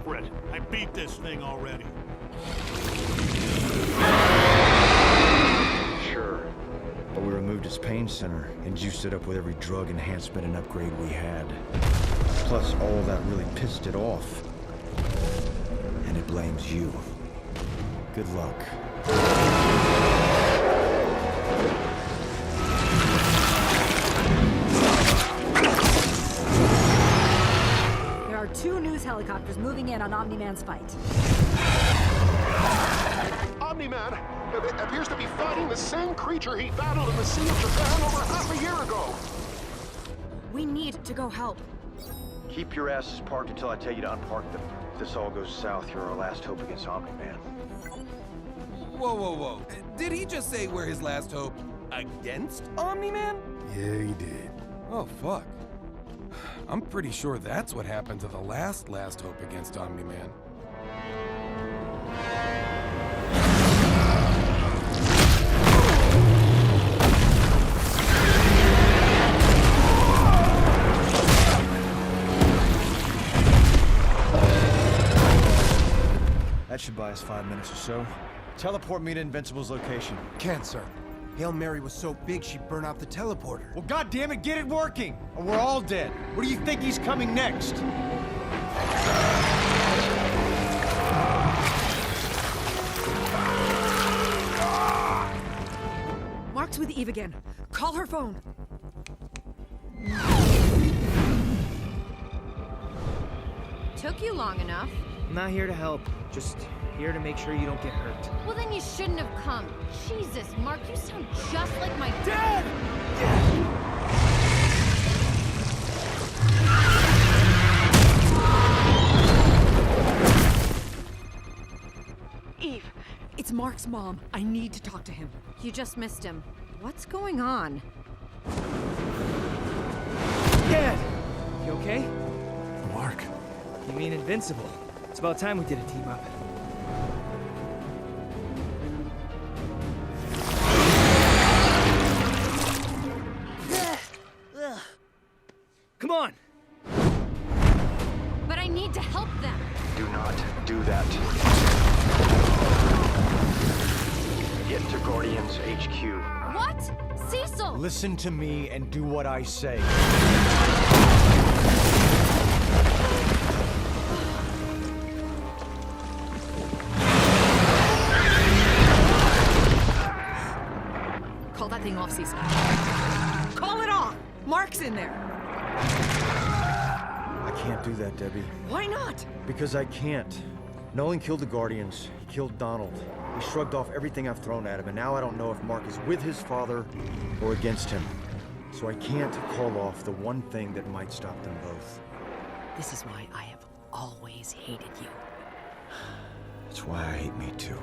desperate. I beat this thing already. Sure. But we removed its pain center and juiced it up with every drug enhancement and upgrade we had. Plus, all that really pissed it off. And it blames you. Good luck. There are 2 news helicopters moving in on Omni-Man's fight. Omni-Man appears to be fighting the same creature he battled in the Sea of Japan over half a year ago. We need to go help. Keep your asses parked until I tell you to unpark them. If this all goes south, you're our last hope against Omni-Man. Whoa, whoa, whoa. Did he just say we're his last hope against Omni-Man? Yeah, he did. Oh, fuck. I'm pretty sure that's what happened to the last hope against Omni-Man. That should buy us 5 minutes or so. Teleport me to Invincible's location. Can't, sir. Hail Mary was so big she'd burn out the teleporter. Well, goddammit, get it working! Or we're all dead. What do you think he's coming next? Mark's with Eve again. Call her phone. Took you long enough. I'm not here to help. Just here to make sure you don't get hurt. Well, then you shouldn't have come. Jesus, Mark, you sound just like my Dad! Eve, it's Mark's mom. I need to talk to him. You just missed him. What's going on? Dad! You okay? Mark. You mean Invincible? It's about time we did a team up. Come on! But I need to help them. Do not do that. Get to Guardians HQ. What? Cecil! Listen to me and do what I say. Call that thing off, Cecil. Call it off! Mark's in there. I can't do that, Debbie. Why not? Because I can't. Nolan killed the Guardians. He killed Donald. He shrugged off everything I've thrown at him, and now I don't know if Mark is with his father or against him. So I can't call off the one thing that might stop them both. This is why I have always hated you. That's why I hate me too.